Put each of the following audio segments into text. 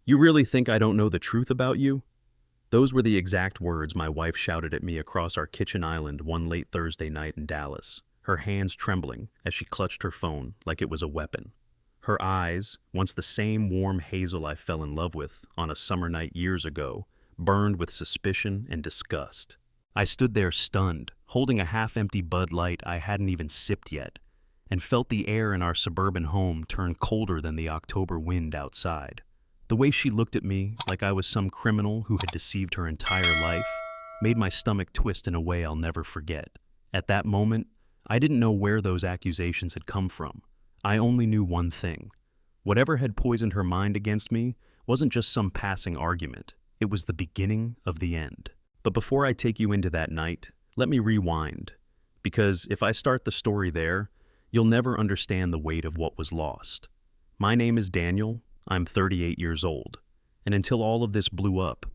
You really think I don't know the truth about you? Those were the exact words my wife shouted at me across our kitchen island one late Thursday night in Dallas, her hands trembling as she clutched her phone like it was a weapon. Her eyes, once the same warm hazel I fell in love with on a summer night years ago, burned with suspicion and disgust. I stood there stunned, holding a half-empty Bud Light I hadn't even sipped yet, and felt the air in our suburban home turn colder than the October wind outside. The way she looked at me, like I was some criminal who had deceived her entire life, made my stomach twist in a way I'll never forget. At that moment, I didn't know where those accusations had come from. I only knew one thing. Whatever had poisoned her mind against me wasn't just some passing argument. It was the beginning of the end. But before I take you into that night, let me rewind. Because if I start the story there, you'll never understand the weight of what was lost. My name is Daniel. I'm 38 years old, and until all of this blew up,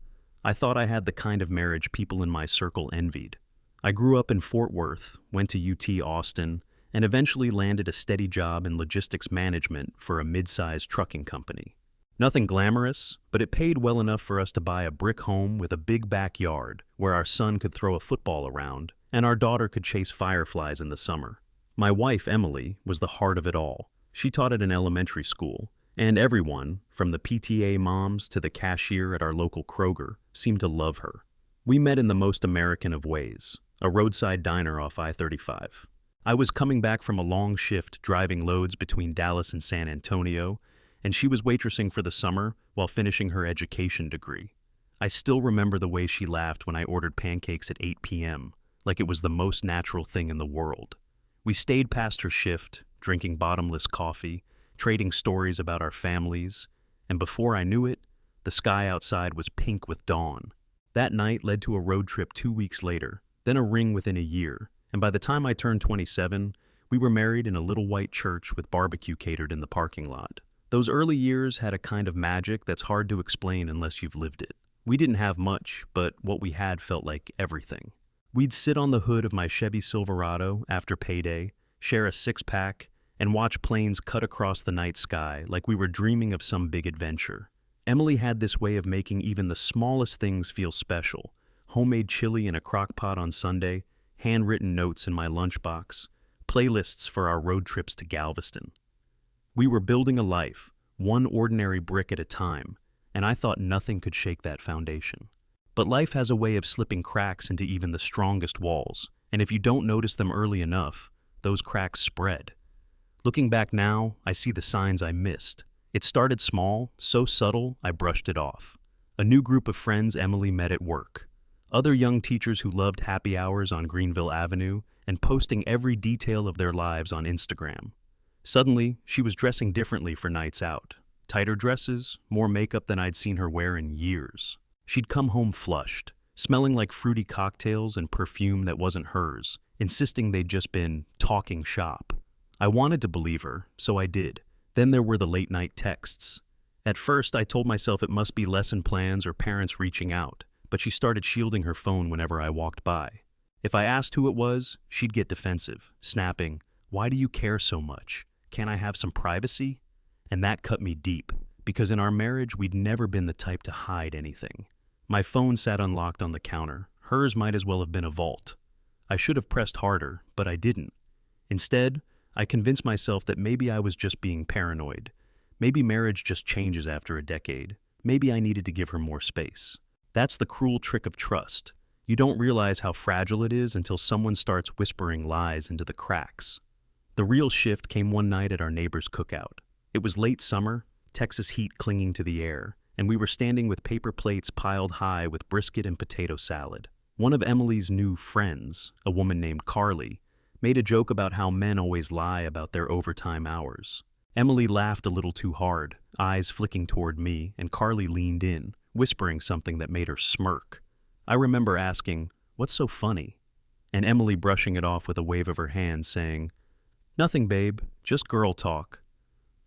I thought I had the kind of marriage people in my circle envied. I grew up in Fort Worth, went to UT Austin, and eventually landed a steady job in logistics management for a mid-sized trucking company. Nothing glamorous, but it paid well enough for us to buy a brick home with a big backyard where our son could throw a football around and our daughter could chase fireflies in the summer. My wife, Emily, was the heart of it all. She taught at an elementary school, and everyone, from the PTA moms to the cashier at our local Kroger, seemed to love her. We met in the most American of ways, a roadside diner off I-35. I was coming back from a long shift driving loads between Dallas and San Antonio, and she was waitressing for the summer while finishing her education degree. I still remember the way she laughed when I ordered pancakes at 8 p.m., like it was the most natural thing in the world. We stayed past her shift, drinking bottomless coffee, trading stories about our families, and before I knew it, the sky outside was pink with dawn. That night led to a road trip 2 weeks later, then a ring within a year, and by the time I turned 27, we were married in a little white church with barbecue catered in the parking lot. Those early years had a kind of magic that's hard to explain unless you've lived it. We didn't have much, but what we had felt like everything. We'd sit on the hood of my Chevy Silverado after payday, share a six-pack, and watch planes cut across the night sky like we were dreaming of some big adventure. Emily had this way of making even the smallest things feel special. Homemade chili in a crock pot on Sunday, handwritten notes in my lunchbox, playlists for our road trips to Galveston. We were building a life, one ordinary brick at a time, and I thought nothing could shake that foundation. But life has a way of slipping cracks into even the strongest walls, and if you don't notice them early enough, those cracks spread. Looking back now, I see the signs I missed. It started small, so subtle I brushed it off. A new group of friends Emily met at work. Other young teachers who loved happy hours on Greenville Avenue and posting every detail of their lives on Instagram. Suddenly, she was dressing differently for nights out. Tighter dresses, more makeup than I'd seen her wear in years. She'd come home flushed, smelling like fruity cocktails and perfume that wasn't hers, insisting they'd just been talking shop. I wanted to believe her, so I did. Then there were the late-night texts. At first, I told myself it must be lesson plans or parents reaching out, but she started shielding her phone whenever I walked by. If I asked who it was, she'd get defensive, snapping, "Why do you care so much? Can't I have some privacy?" And that cut me deep, because in our marriage, we'd never been the type to hide anything. My phone sat unlocked on the counter. Hers might as well have been a vault. I should have pressed harder, but I didn't. Instead, I convinced myself that maybe I was just being paranoid. Maybe marriage just changes after a decade. Maybe I needed to give her more space. That's the cruel trick of trust. You don't realize how fragile it is until someone starts whispering lies into the cracks. The real shift came one night at our neighbor's cookout. It was late summer, Texas heat clinging to the air, and we were standing with paper plates piled high with brisket and potato salad. One of Emily's new friends, a woman named Carly, made a joke about how men always lie about their overtime hours. Emily laughed a little too hard, eyes flicking toward me, and Carly leaned in, whispering something that made her smirk. I remember asking, "What's so funny?" And Emily brushing it off with a wave of her hand, saying, "Nothing, babe, just girl talk."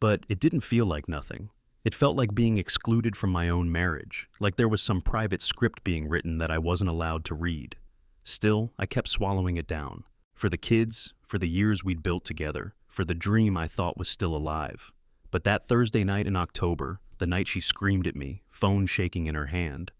But it didn't feel like nothing. It felt like being excluded from my own marriage, like there was some private script being written that I wasn't allowed to read. Still, I kept swallowing it down. For the kids, for the years we'd built together, for the dream I thought was still alive. But that Thursday night in October, the night she screamed at me, phone shaking in her hand.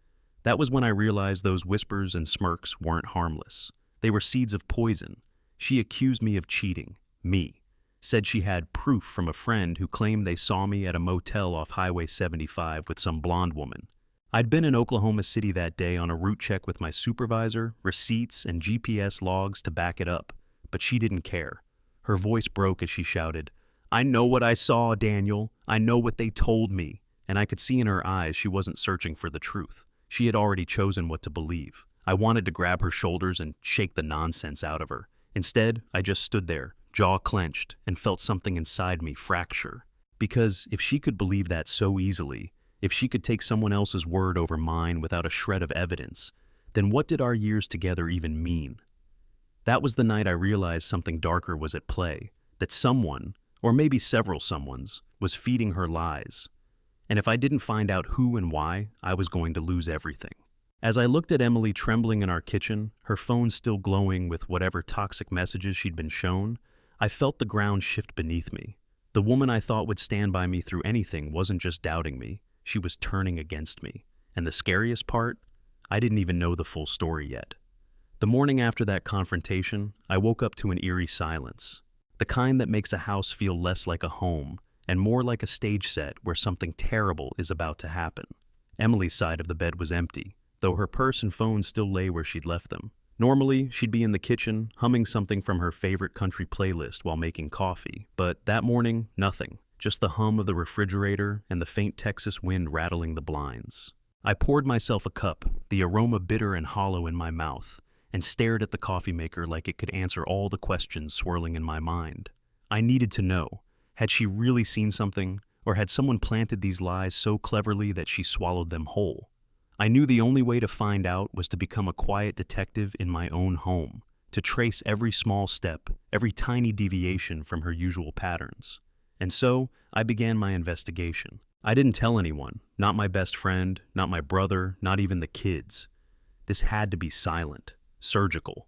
That was when I realized those whispers and smirks weren't harmless. They were seeds of poison. She accused me of cheating. Me. Said she had proof from a friend who claimed they saw me at a motel off Highway 75 with some blonde woman. I'd been in Oklahoma City that day on a route check with my supervisor, receipts, and GPS logs to back it up, but she didn't care. Her voice broke as she shouted, "I know what I saw, Daniel. I know what they told me." And I could see in her eyes she wasn't searching for the truth. She had already chosen what to believe. I wanted to grab her shoulders and shake the nonsense out of her. Instead, I just stood there, jaw clenched, and felt something inside me fracture. Because if she could believe that so easily, if she could take someone else's word over mine without a shred of evidence, then what did our years together even mean? That was the night I realized something darker was at play, that someone, or maybe several someones, was feeding her lies. And if I didn't find out who and why, I was going to lose everything. As I looked at Emily trembling in our kitchen, her phone still glowing with whatever toxic messages she'd been shown, I felt the ground shift beneath me. The woman I thought would stand by me through anything wasn't just doubting me, she was turning against me. And the scariest part? I didn't even know the full story yet. The morning after that confrontation, I woke up to an eerie silence. The kind that makes a house feel less like a home and more like a stage set where something terrible is about to happen. Emily's side of the bed was empty, though her purse and phone still lay where she'd left them. Normally, she'd be in the kitchen, humming something from her favorite country playlist while making coffee, but that morning, nothing. Just the hum of the refrigerator and the faint Texas wind rattling the blinds. I poured myself a cup, the aroma bitter and hollow in my mouth, and stared at the coffee maker like it could answer all the questions swirling in my mind. I needed to know, had she really seen something, or had someone planted these lies so cleverly that she swallowed them whole? I knew the only way to find out was to become a quiet detective in my own home, to trace every small step, every tiny deviation from her usual patterns. And so, I began my investigation. I didn't tell anyone, not my best friend, not my brother, not even the kids. This had to be silent, surgical.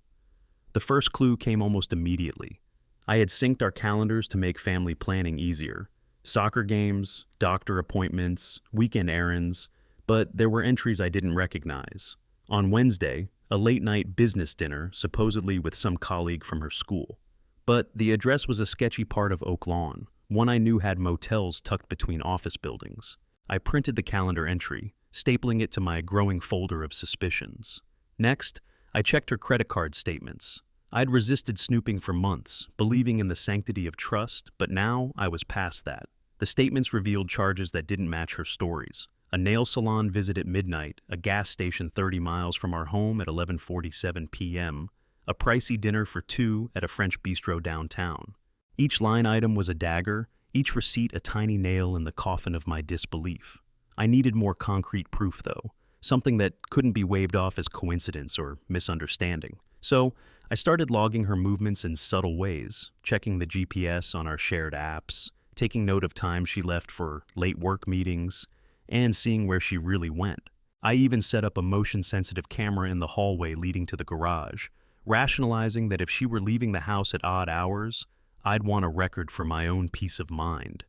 The first clue came almost immediately. I had synced our calendars to make family planning easier. Soccer games, doctor appointments, weekend errands, but there were entries I didn't recognize. On Wednesday, a late-night business dinner, supposedly with some colleague from her school. But the address was a sketchy part of Oak Lawn, one I knew had motels tucked between office buildings. I printed the calendar entry, stapling it to my growing folder of suspicions. Next, I checked her credit card statements. I'd resisted snooping for months, believing in the sanctity of trust, but now I was past that. The statements revealed charges that didn't match her stories. A nail salon visit at midnight, a gas station 30 miles from our home at 11:47 p.m., a pricey dinner for two at a French bistro downtown. Each line item was a dagger, each receipt a tiny nail in the coffin of my disbelief. I needed more concrete proof, though, something that couldn't be waved off as coincidence or misunderstanding. So I started logging her movements in subtle ways, checking the GPS on our shared apps, taking note of times she left for late work meetings, and seeing where she really went. I even set up a motion-sensitive camera in the hallway leading to the garage, rationalizing that if she were leaving the house at odd hours, I'd want a record for my own peace of mind.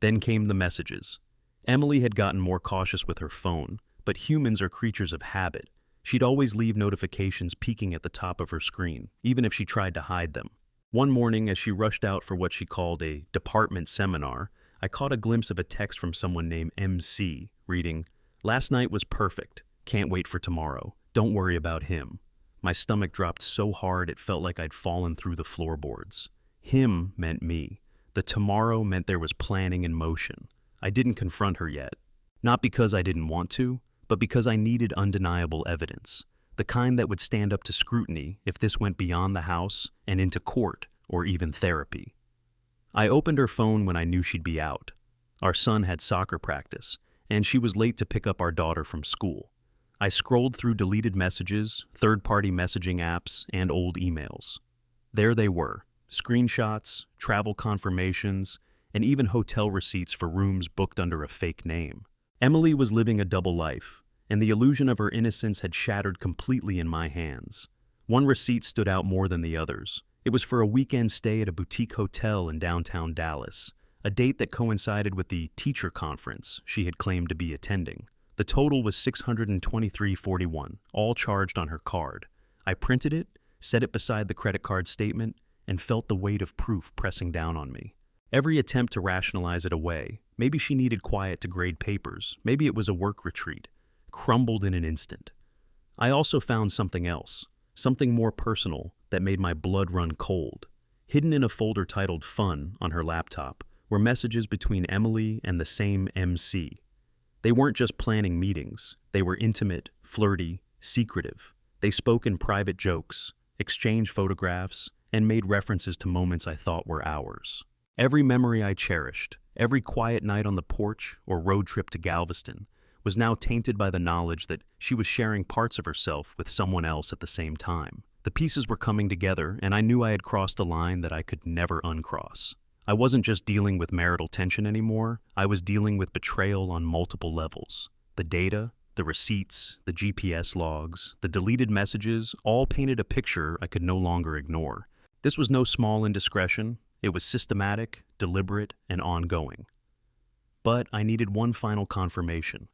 Then came the messages. Emily had gotten more cautious with her phone, but humans are creatures of habit. She'd always leave notifications peeking at the top of her screen, even if she tried to hide them. One morning, as she rushed out for what she called a department seminar, I caught a glimpse of a text from someone named MC, reading, "Last night was perfect. Can't wait for tomorrow. Don't worry about him." My stomach dropped so hard it felt like I'd fallen through the floorboards. Him meant me. The tomorrow meant there was planning in motion. I didn't confront her yet. Not because I didn't want to, but because I needed undeniable evidence. The kind that would stand up to scrutiny if this went beyond the house and into court or even therapy. I opened her phone when I knew she'd be out. Our son had soccer practice, and she was late to pick up our daughter from school. I scrolled through deleted messages, third-party messaging apps, and old emails. There they were, screenshots, travel confirmations, and even hotel receipts for rooms booked under a fake name. Emily was living a double life, and the illusion of her innocence had shattered completely in my hands. One receipt stood out more than the others. It was for a weekend stay at a boutique hotel in downtown Dallas, a date that coincided with the teacher conference she had claimed to be attending. The total was $623.41, all charged on her card. I printed it, set it beside the credit card statement, and felt the weight of proof pressing down on me. Every attempt to rationalize it away, maybe she needed quiet to grade papers, maybe it was a work retreat, crumbled in an instant. I also found something else, something more personal that made my blood run cold. Hidden in a folder titled Fun on her laptop were messages between Emily and the same MC. They weren't just planning meetings, they were intimate, flirty, secretive. They spoke in private jokes, exchanged photographs, and made references to moments I thought were ours. Every memory I cherished, every quiet night on the porch or road trip to Galveston, was now tainted by the knowledge that she was sharing parts of herself with someone else at the same time. The pieces were coming together, and I knew I had crossed a line that I could never uncross. I wasn't just dealing with marital tension anymore, I was dealing with betrayal on multiple levels. The data, the receipts, the GPS logs, the deleted messages all painted a picture I could no longer ignore. This was no small indiscretion, it was systematic, deliberate, and ongoing. But I needed one final confirmation,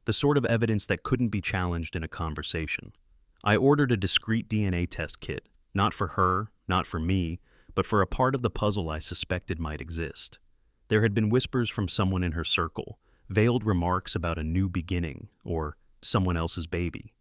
the sort of evidence that couldn't be challenged in a conversation. I ordered a discreet DNA test kit, not for her, not for me, but for a part of the puzzle I suspected might exist. There had been whispers from someone in her circle, veiled remarks about a new beginning, or someone else's baby.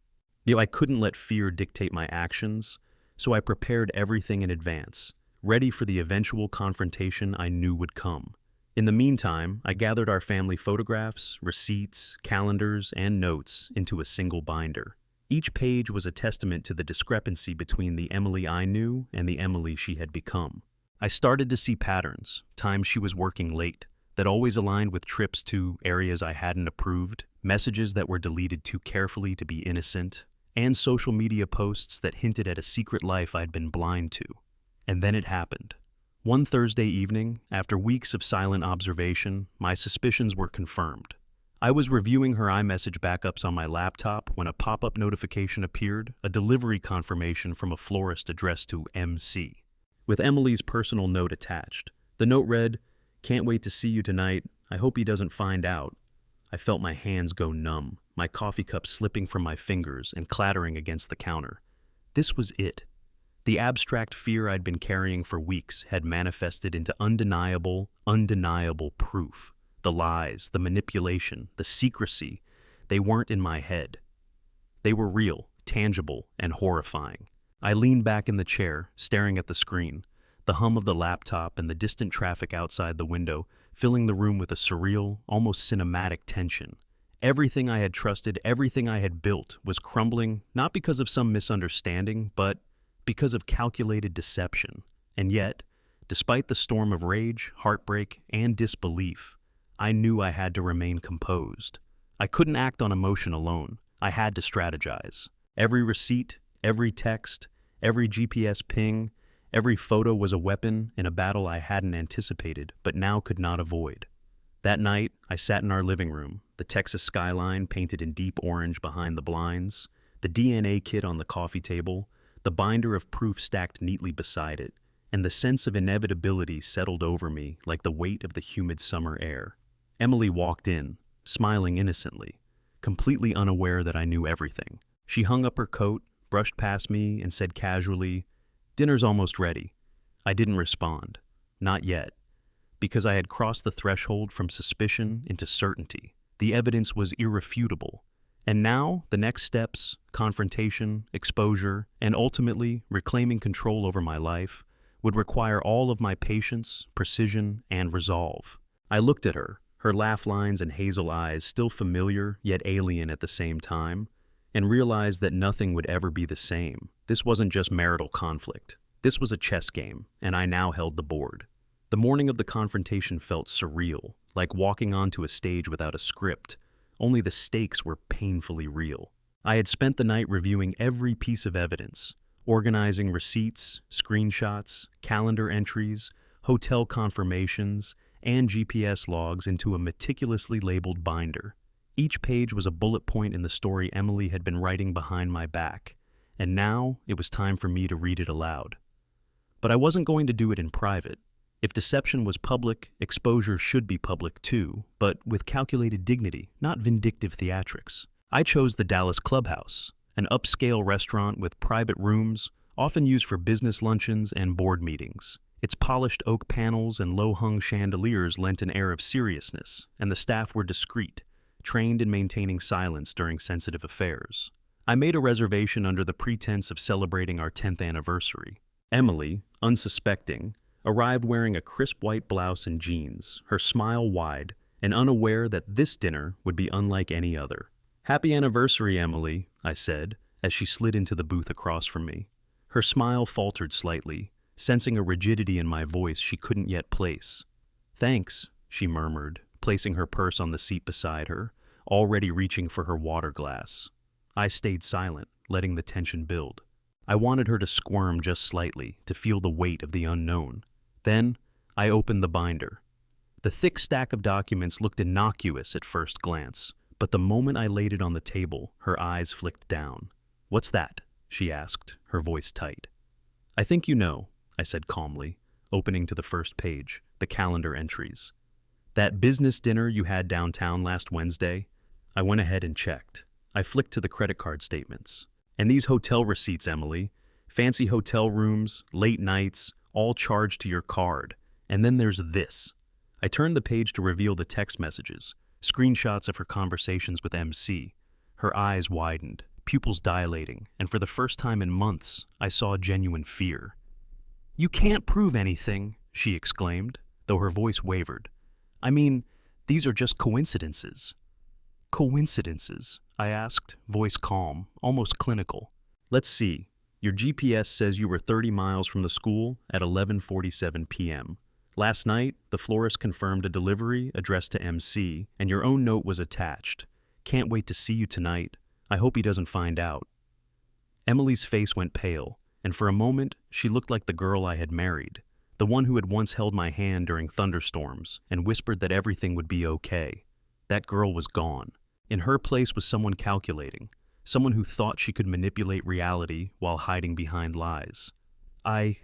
I couldn't let fear dictate my actions, so I prepared everything in advance, ready for the eventual confrontation I knew would come. In the meantime, I gathered our family photographs, receipts, calendars, and notes into a single binder. Each page was a testament to the discrepancy between the Emily I knew and the Emily she had become. I started to see patterns, times she was working late, that always aligned with trips to areas I hadn't approved, messages that were deleted too carefully to be innocent, and social media posts that hinted at a secret life I'd been blind to. And then it happened. One Thursday evening, after weeks of silent observation, my suspicions were confirmed. I was reviewing her iMessage backups on my laptop when a pop-up notification appeared, a delivery confirmation from a florist addressed to MC, with Emily's personal note attached. The note read, "Can't wait to see you tonight. I hope he doesn't find out." I felt my hands go numb, my coffee cup slipping from my fingers and clattering against the counter. This was it. The abstract fear I'd been carrying for weeks had manifested into undeniable proof. The lies, the manipulation, the secrecy, they weren't in my head. They were real, tangible, and horrifying. I leaned back in the chair, staring at the screen, the hum of the laptop and the distant traffic outside the window, filling the room with a surreal, almost cinematic tension. Everything I had trusted, everything I had built, was crumbling, not because of some misunderstanding, but because of calculated deception. And yet, despite the storm of rage, heartbreak, and disbelief, I knew I had to remain composed. I couldn't act on emotion alone. I had to strategize. Every receipt, every text, every GPS ping, every photo was a weapon in a battle I hadn't anticipated, but now could not avoid. That night, I sat in our living room, the Texas skyline painted in deep orange behind the blinds, the DNA kit on the coffee table, the binder of proof stacked neatly beside it, and the sense of inevitability settled over me like the weight of the humid summer air. Emily walked in, smiling innocently, completely unaware that I knew everything. She hung up her coat, brushed past me, and said casually, "Dinner's almost ready." I didn't respond. Not yet. Because I had crossed the threshold from suspicion into certainty. The evidence was irrefutable. And now, the next steps, confrontation, exposure, and ultimately reclaiming control over my life, would require all of my patience, precision, and resolve. I looked at her, her laugh lines and hazel eyes still familiar yet alien at the same time, and realized that nothing would ever be the same. This wasn't just marital conflict. This was a chess game, and I now held the board. The morning of the confrontation felt surreal, like walking onto a stage without a script, only the stakes were painfully real. I had spent the night reviewing every piece of evidence, organizing receipts, screenshots, calendar entries, hotel confirmations, and GPS logs into a meticulously labeled binder. Each page was a bullet point in the story Emily had been writing behind my back, and now it was time for me to read it aloud. But I wasn't going to do it in private. If deception was public, exposure should be public too, but with calculated dignity, not vindictive theatrics. I chose the Dallas Clubhouse, an upscale restaurant with private rooms, often used for business luncheons and board meetings. Its polished oak panels and low-hung chandeliers lent an air of seriousness, and the staff were discreet, trained in maintaining silence during sensitive affairs. I made a reservation under the pretense of celebrating our 10th anniversary. Emily, unsuspecting, arrived wearing a crisp white blouse and jeans, her smile wide, and unaware that this dinner would be unlike any other. "Happy anniversary, Emily," I said, as she slid into the booth across from me. Her smile faltered slightly, sensing a rigidity in my voice she couldn't yet place. "Thanks," she murmured, placing her purse on the seat beside her, already reaching for her water glass. I stayed silent, letting the tension build. I wanted her to squirm just slightly, to feel the weight of the unknown. Then, I opened the binder. The thick stack of documents looked innocuous at first glance, but the moment I laid it on the table, her eyes flicked down. "What's that?" she asked, her voice tight. "I think you know," I said calmly, opening to the first page, the calendar entries. "That business dinner you had downtown last Wednesday?" I went ahead and checked. I flicked to the credit card statements. "And these hotel receipts, Emily. Fancy hotel rooms, late nights, all charged to your card. And then there's this." I turned the page to reveal the text messages, screenshots of her conversations with MC. Her eyes widened, pupils dilating, and for the first time in months, I saw genuine fear. "You can't prove anything," she exclaimed, though her voice wavered. "I mean, these are just coincidences." "Coincidences?" I asked, voice calm, almost clinical. "Let's see. Your GPS says you were 30 miles from the school at 11:47 p.m. Last night, the florist confirmed a delivery addressed to MC, and your own note was attached. Can't wait to see you tonight. I hope he doesn't find out." Emily's face went pale, and for a moment, she looked like the girl I had married, the one who had once held my hand during thunderstorms and whispered that everything would be okay. That girl was gone. In her place was someone calculating, someone who thought she could manipulate reality while hiding behind lies. I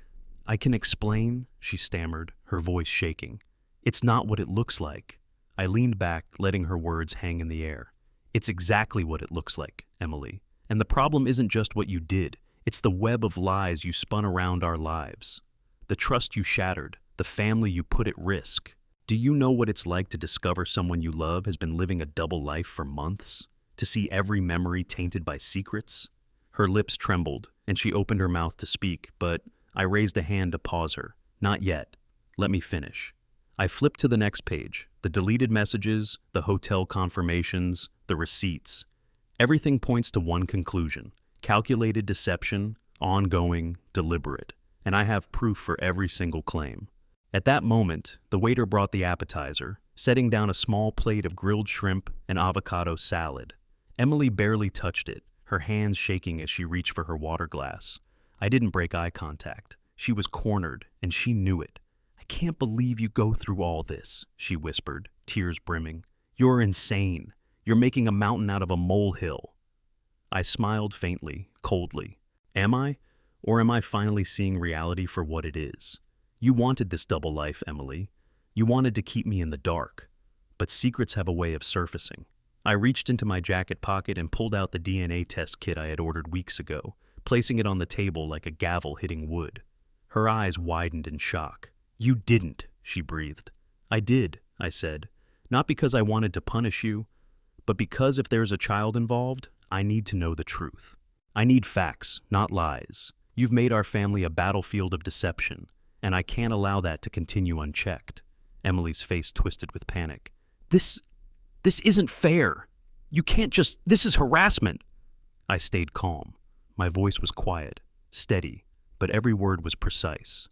can explain," she stammered, her voice shaking. "It's not what it looks like." I leaned back, letting her words hang in the air. "It's exactly what it looks like, Emily. And the problem isn't just what you did. It's the web of lies you spun around our lives. The trust you shattered, the family you put at risk. Do you know what it's like to discover someone you love has been living a double life for months? To see every memory tainted by secrets?" Her lips trembled, and she opened her mouth to speak, but I raised a hand to pause her. "Not yet. Let me finish." I flipped to the next page, the deleted messages, the hotel confirmations, the receipts. Everything points to one conclusion: calculated deception, ongoing, deliberate, and I have proof for every single claim. At that moment, the waiter brought the appetizer, setting down a small plate of grilled shrimp and avocado salad. Emily barely touched it, her hands shaking as she reached for her water glass. I didn't break eye contact. She was cornered, and she knew it. "I can't believe you go through all this," she whispered, tears brimming. "You're insane. You're making a mountain out of a molehill." I smiled faintly, coldly. Am I? Or am I finally seeing reality for what it is? You wanted this double life, Emily. You wanted to keep me in the dark. But secrets have a way of surfacing. I reached into my jacket pocket and pulled out the DNA test kit I had ordered weeks ago, placing it on the table like a gavel hitting wood. Her eyes widened in shock. "You didn't," she breathed. "I did," I said. "Not because I wanted to punish you, but because if there's a child involved, I need to know the truth. I need facts, not lies. You've made our family a battlefield of deception, and I can't allow that to continue unchecked." Emily's face twisted with panic. This isn't fair. You can't just, this is harassment." I stayed calm. My voice was quiet, steady, but every word was precise.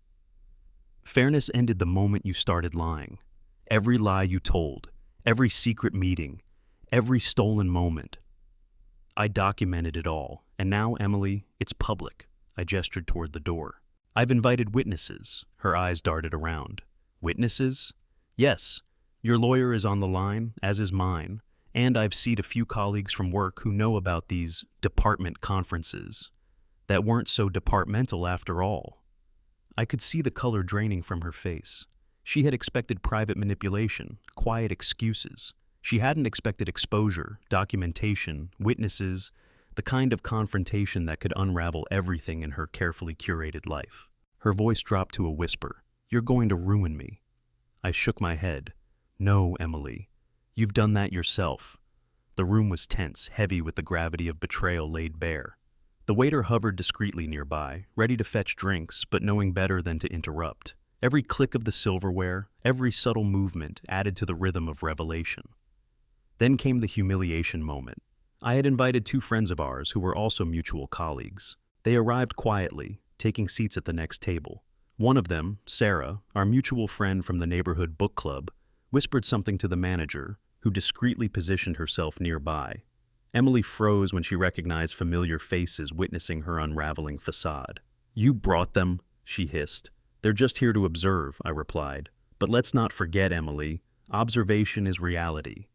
"Fairness ended the moment you started lying. Every lie you told, every secret meeting, every stolen moment. I documented it all, and now, Emily, it's public." I gestured toward the door. "I've invited witnesses." Her eyes darted around. "Witnesses?" "Yes. Your lawyer is on the line, as is mine, and I've seen a few colleagues from work who know about these department conferences that weren't so departmental after all." I could see the color draining from her face. She had expected private manipulation, quiet excuses. She hadn't expected exposure, documentation, witnesses, the kind of confrontation that could unravel everything in her carefully curated life. Her voice dropped to a whisper. "You're going to ruin me." I shook my head. "No, Emily. You've done that yourself." The room was tense, heavy with the gravity of betrayal laid bare. The waiter hovered discreetly nearby, ready to fetch drinks, but knowing better than to interrupt. Every click of the silverware, every subtle movement added to the rhythm of revelation. Then came the humiliation moment. I had invited two friends of ours who were also mutual colleagues. They arrived quietly, taking seats at the next table. One of them, Sarah, our mutual friend from the neighborhood book club, whispered something to the manager, who discreetly positioned herself nearby. Emily froze when she recognized familiar faces witnessing her unraveling facade. "You brought them," she hissed. "They're just here to observe," I replied. "But let's not forget, Emily, observation is reality.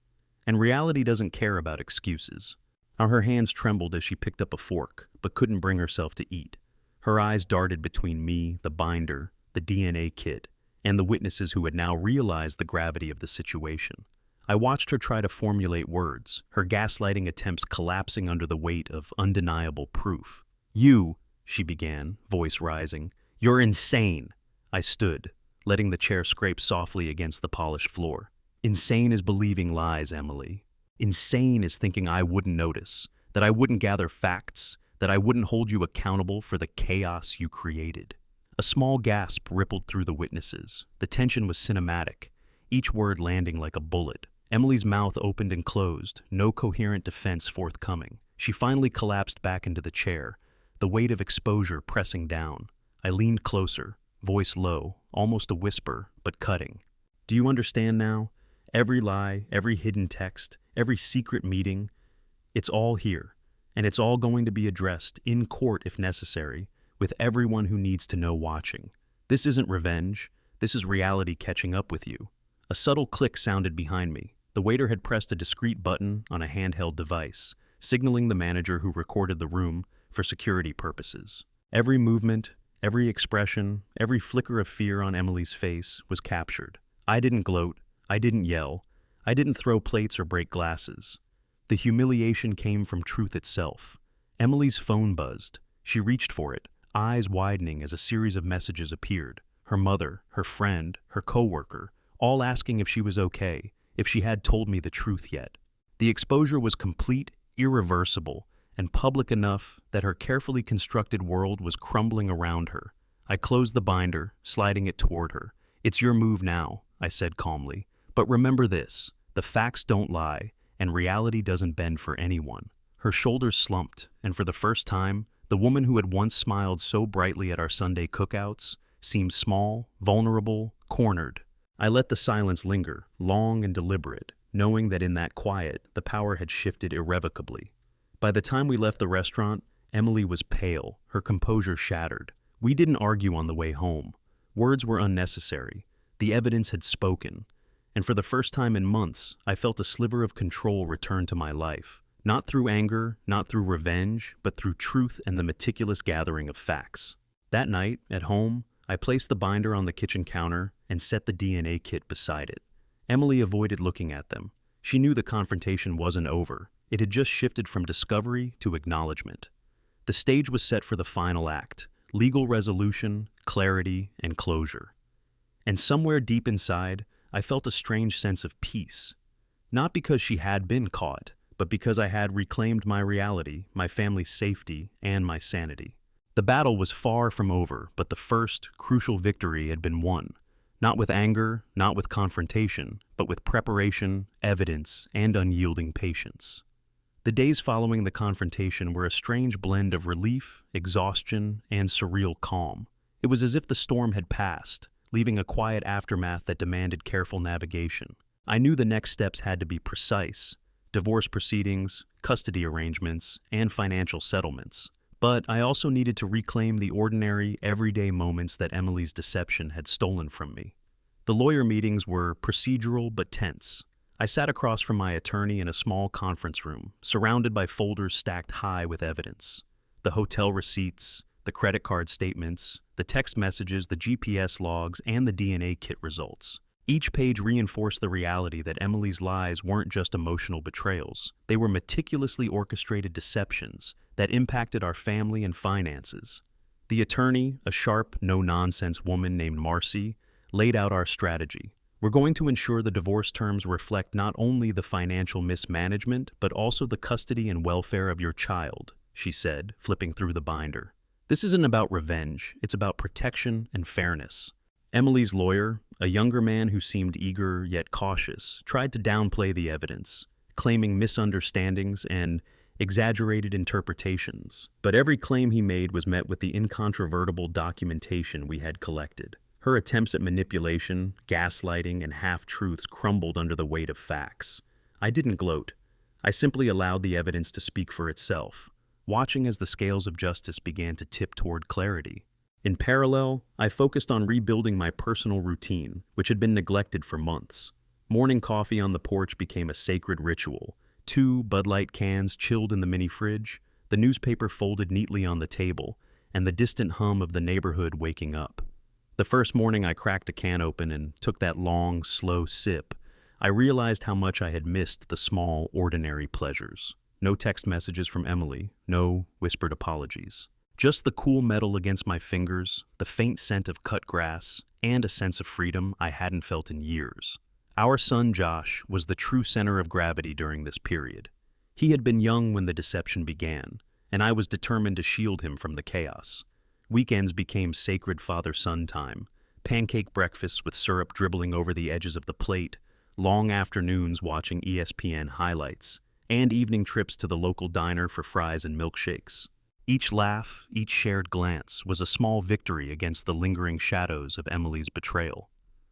And reality doesn't care about excuses." Her hands trembled as she picked up a fork, but couldn't bring herself to eat. Her eyes darted between me, the binder, the DNA kit, and the witnesses who had now realized the gravity of the situation. I watched her try to formulate words, her gaslighting attempts collapsing under the weight of undeniable proof. "You," she began, voice rising, "you're insane." I stood, letting the chair scrape softly against the polished floor. "Insane is believing lies, Emily. Insane is thinking I wouldn't notice, that I wouldn't gather facts, that I wouldn't hold you accountable for the chaos you created." A small gasp rippled through the witnesses. The tension was cinematic, each word landing like a bullet. Emily's mouth opened and closed, no coherent defense forthcoming. She finally collapsed back into the chair, the weight of exposure pressing down. I leaned closer, voice low, almost a whisper, but cutting. "Do you understand now? Every lie, every hidden text, every secret meeting, it's all here, and it's all going to be addressed in court if necessary, with everyone who needs to know watching. This isn't revenge, this is reality catching up with you." A subtle click sounded behind me. The waiter had pressed a discreet button on a handheld device, signaling the manager who recorded the room for security purposes. Every movement, every expression, every flicker of fear on Emily's face was captured. I didn't gloat, I didn't yell, I didn't throw plates or break glasses. The humiliation came from truth itself. Emily's phone buzzed. She reached for it, eyes widening as a series of messages appeared. Her mother, her friend, her coworker, all asking if she was okay, if she had told me the truth yet. The exposure was complete, irreversible, and public enough that her carefully constructed world was crumbling around her. I closed the binder, sliding it toward her. "It's your move now," I said calmly. "But remember this, the facts don't lie, and reality doesn't bend for anyone." Her shoulders slumped, and for the first time, the woman who had once smiled so brightly at our Sunday cookouts seemed small, vulnerable, cornered. I let the silence linger, long and deliberate, knowing that in that quiet, the power had shifted irrevocably. By the time we left the restaurant, Emily was pale, her composure shattered. We didn't argue on the way home. Words were unnecessary. The evidence had spoken. And for the first time in months, I felt a sliver of control return to my life. Not through anger, not through revenge, but through truth and the meticulous gathering of facts. That night, at home, I placed the binder on the kitchen counter and set the DNA kit beside it. Emily avoided looking at them. She knew the confrontation wasn't over. It had just shifted from discovery to acknowledgement. The stage was set for the final act, legal resolution, clarity, and closure. And somewhere deep inside, I felt a strange sense of peace. Not because she had been caught, but because I had reclaimed my reality, my family's safety, and my sanity. The battle was far from over, but the first, crucial victory had been won. Not with anger, not with confrontation, but with preparation, evidence, and unyielding patience. The days following the confrontation were a strange blend of relief, exhaustion, and surreal calm. It was as if the storm had passed, leaving a quiet aftermath that demanded careful navigation. I knew the next steps had to be precise: divorce proceedings, custody arrangements, and financial settlements. But I also needed to reclaim the ordinary, everyday moments that Emily's deception had stolen from me. The lawyer meetings were procedural but tense. I sat across from my attorney in a small conference room, surrounded by folders stacked high with evidence. The hotel receipts, the credit card statements, the text messages, the GPS logs, and the DNA kit results. Each page reinforced the reality that Emily's lies weren't just emotional betrayals. They were meticulously orchestrated deceptions that impacted our family and finances. The attorney, a sharp, no-nonsense woman named Marcy, laid out our strategy. We're going to ensure the divorce terms reflect not only the financial mismanagement, but also the custody and welfare of your child, she said, flipping through the binder. This isn't about revenge, it's about protection and fairness. Emily's lawyer, a younger man who seemed eager yet cautious, tried to downplay the evidence, claiming misunderstandings and exaggerated interpretations. But every claim he made was met with the incontrovertible documentation we had collected. Her attempts at manipulation, gaslighting, and half-truths crumbled under the weight of facts. I didn't gloat. I simply allowed the evidence to speak for itself, watching as the scales of justice began to tip toward clarity. In parallel, I focused on rebuilding my personal routine, which had been neglected for months. Morning coffee on the porch became a sacred ritual. 2 Bud Light cans chilled in the mini fridge, the newspaper folded neatly on the table, and the distant hum of the neighborhood waking up. The first morning I cracked a can open and took that long, slow sip, I realized how much I had missed the small, ordinary pleasures. No text messages from Emily, no whispered apologies. Just the cool metal against my fingers, the faint scent of cut grass, and a sense of freedom I hadn't felt in years. Our son Josh was the true center of gravity during this period. He had been young when the deception began, and I was determined to shield him from the chaos. Weekends became sacred father-son time, pancake breakfasts with syrup dribbling over the edges of the plate, long afternoons watching ESPN highlights, and evening trips to the local diner for fries and milkshakes. Each laugh, each shared glance was a small victory against the lingering shadows of Emily's betrayal.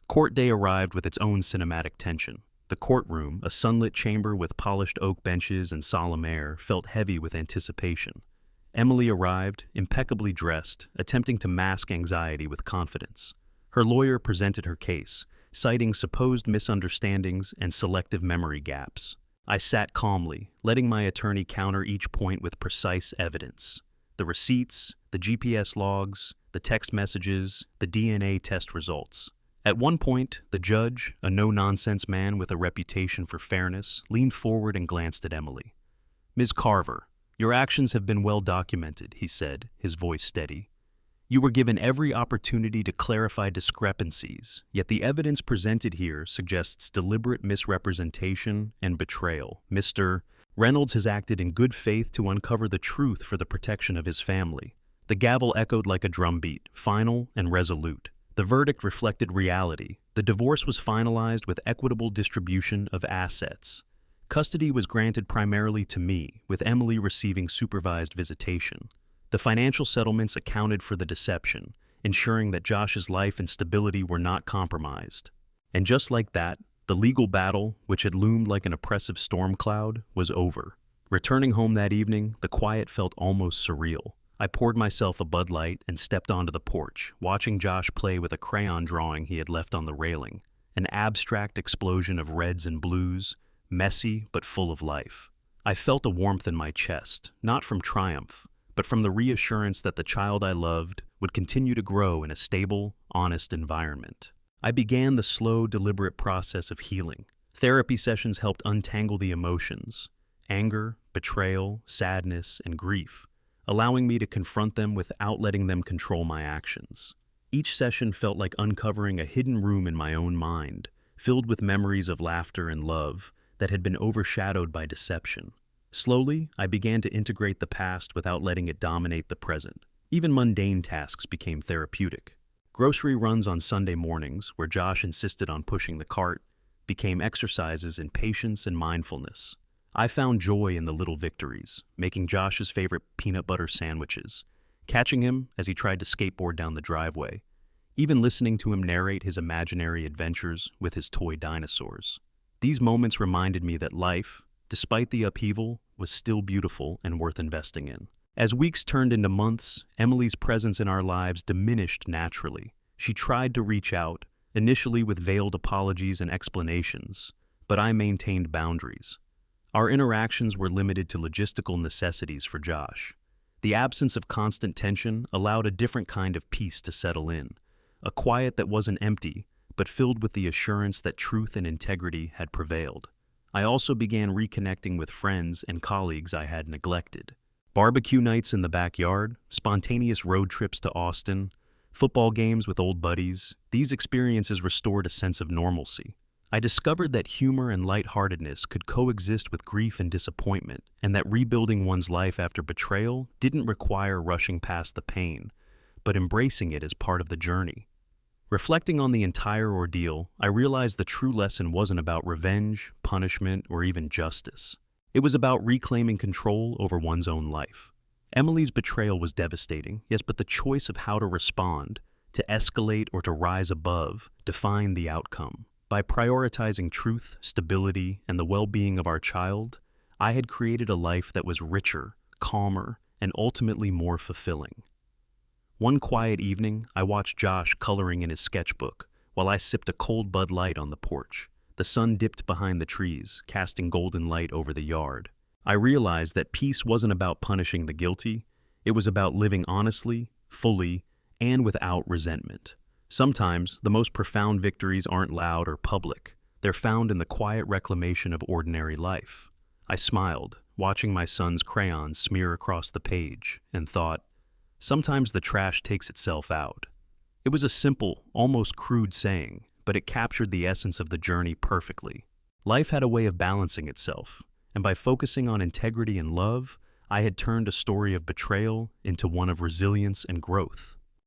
Court day arrived with its own cinematic tension. The courtroom, a sunlit chamber with polished oak benches and solemn air, felt heavy with anticipation. Emily arrived, impeccably dressed, attempting to mask anxiety with confidence. Her lawyer presented her case, citing supposed misunderstandings and selective memory gaps. I sat calmly, letting my attorney counter each point with precise evidence. The receipts, the GPS logs, the text messages, the DNA test results. At one point, the judge, a no-nonsense man with a reputation for fairness, leaned forward and glanced at Emily. "Ms. Carver, your actions have been well documented," he said, his voice steady. "You were given every opportunity to clarify discrepancies, yet the evidence presented here suggests deliberate misrepresentation and betrayal. Mr. Reynolds has acted in good faith to uncover the truth for the protection of his family." The gavel echoed like a drumbeat, final and resolute. The verdict reflected reality. The divorce was finalized with equitable distribution of assets. Custody was granted primarily to me, with Emily receiving supervised visitation. The financial settlements accounted for the deception, ensuring that Josh's life and stability were not compromised. And just like that, the legal battle, which had loomed like an oppressive storm cloud, was over. Returning home that evening, the quiet felt almost surreal. I poured myself a Bud Light and stepped onto the porch, watching Josh play with a crayon drawing he had left on the railing, an abstract explosion of reds and blues, messy but full of life. I felt a warmth in my chest, not from triumph, but from the reassurance that the child I loved would continue to grow in a stable, honest environment. I began the slow, deliberate process of healing. Therapy sessions helped untangle the emotions, anger, betrayal, sadness, and grief, allowing me to confront them without letting them control my actions. Each session felt like uncovering a hidden room in my own mind, filled with memories of laughter and love that had been overshadowed by deception. Slowly, I began to integrate the past without letting it dominate the present. Even mundane tasks became therapeutic. Grocery runs on Sunday mornings, where Josh insisted on pushing the cart, became exercises in patience and mindfulness. I found joy in the little victories, making Josh's favorite peanut butter sandwiches, catching him as he tried to skateboard down the driveway, even listening to him narrate his imaginary adventures with his toy dinosaurs. These moments reminded me that life, despite the upheaval, was still beautiful and worth investing in. As weeks turned into months, Emily's presence in our lives diminished naturally. She tried to reach out, initially with veiled apologies and explanations, but I maintained boundaries. Our interactions were limited to logistical necessities for Josh. The absence of constant tension allowed a different kind of peace to settle in, a quiet that wasn't empty, but filled with the assurance that truth and integrity had prevailed. I also began reconnecting with friends and colleagues I had neglected. Barbecue nights in the backyard, spontaneous road trips to Austin, football games with old buddies, these experiences restored a sense of normalcy. I discovered that humor and lightheartedness could coexist with grief and disappointment, and that rebuilding one's life after betrayal didn't require rushing past the pain, but embracing it as part of the journey. Reflecting on the entire ordeal, I realized the true lesson wasn't about revenge, punishment, or even justice. It was about reclaiming control over one's own life. Emily's betrayal was devastating, yes, but the choice of how to respond, to escalate or to rise above, defined the outcome. By prioritizing truth, stability, and the well-being of our child, I had created a life that was richer, calmer, and ultimately more fulfilling. One quiet evening, I watched Josh coloring in his sketchbook while I sipped a cold Bud Light on the porch. The sun dipped behind the trees, casting golden light over the yard. I realized that peace wasn't about punishing the guilty, it was about living honestly, fully, and without resentment. Sometimes, the most profound victories aren't loud or public. They're found in the quiet reclamation of ordinary life. I smiled, watching my son's crayons smear across the page, and thought, sometimes the trash takes itself out. It was a simple, almost crude saying, but it captured the essence of the journey perfectly. Life had a way of balancing itself, and by focusing on integrity and love, I had turned a story of betrayal into one of resilience and growth.